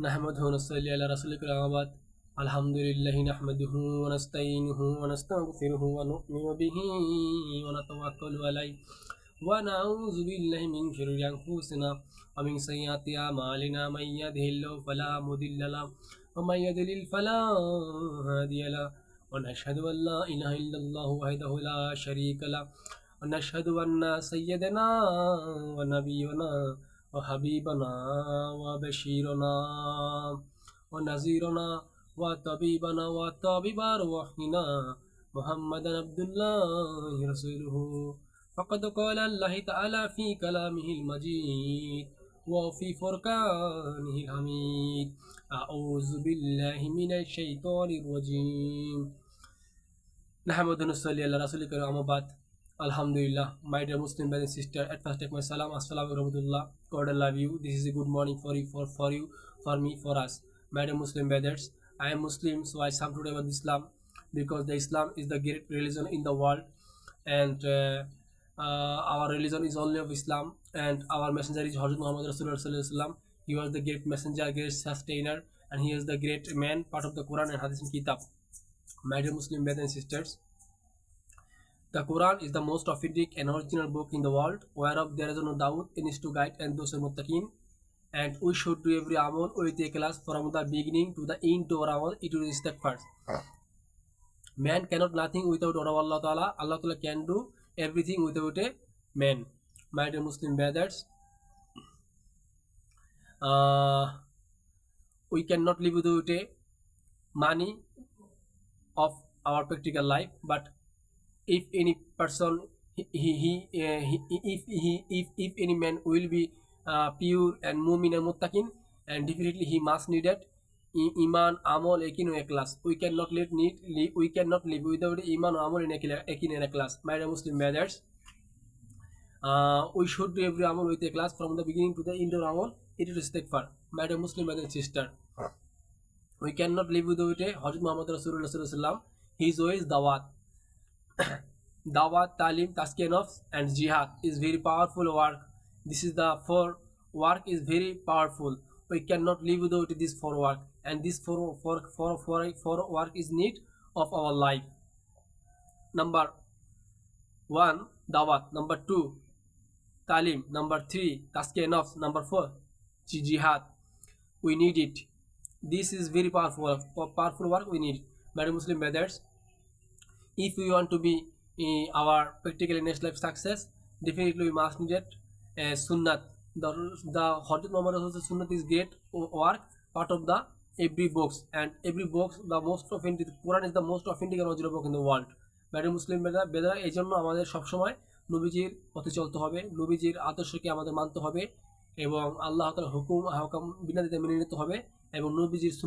نحمده ونصلي على رسولك العباد الحمد لله نحمده ونستعينه ونستغفره ونؤمن به ونتوكل عليه ونعوذ بالله من شرور أنفسنا ومن سيئات أعمالنا من يهده الله فلا مضل له ومن يضلل فلا هادي له ونشهد أن لا إله إلا الله وحده لا شريك له ونشهد أن سيدنا ونبينا وحبيبنا وبشيرنا ونذيرنا وطبيبنا وطبيب أرواحنا محمدا عبد الله رسوله فقد قال الله تعالى في كلامه المجيد وفي فرقانه الحميد أعوذ بالله من الشيطان الرجيم نحمد ونصلي على رسولك العباد Alhamdulillah, my dear Muslim brothers and sisters, at first take my salam, assalamu rahmatullah, God I love you. This is a good morning for you, for me, for us. My dear Muslim brothers, I am Muslim, so I come today about Islam because the Islam is the great religion in the world, and our religion is only of Islam, and our messenger is Hazrat Muhammad Rasulullah Sallallahu Alaihi Wasallam. He was the great messenger, great sustainer, and he is the great man, part of the Quran and Hadith and Kitab. My dear Muslim brothers and sisters, the Quran is the most authentic and original book in the world, whereof there is no doubt. It is to guide and those muttaqin. And we should do every amal with ikhlas from the beginning to the end to our amal. It is respect first. Man cannot nothing without Allah Ta'ala. Allah Ta'ala can do everything without a man. My dear Muslim brothers, we cannot live without a money of our practical life, but if any person if any man will be pure and mu'min and muttaqin, and definitely he must need it iman amal ekin ikhlas. We cannot live without iman amal ekin and ikhlas. My dear Muslim brothers, we should do every amal with ikhlas from the beginning to the end of amal. It is istighfar. My dear Muslim brother and sister, we cannot live without a Hazrat Muhammad Rasulullah Sallallahu Alaihi Wasallam. His way is dawat. Dawat, Talim, Tazkiyah Nafs and Jihad is very powerful work. This is the four work is very powerful. We cannot live without this four work, and this four work is need of our life. Number 1, Dawat. Number 2, Talim. Number 3, Tazkiyah Nafs. Number 4, Jihad. We need it. This is very powerful work we need. My Muslim brothers, if we want to be our practical next life success, definitely we must need it. Sunnat, the Hazrat Muhammad Rasulullah Sunnat is great work, part of the every books, and every books the most authentic. Quran is the most authentic and original book in the world. Madam Muslim বেদরা এই জন্য আমাদের সবসময় নবীজির পথে চলতে হবে, নবীজির আদর্শকে আমাদের মানতে হবে এবং আল্লাহ তাআলার হুকুম বিনা দ্বিধায় মেনে নিতে হবে এবং নবীজির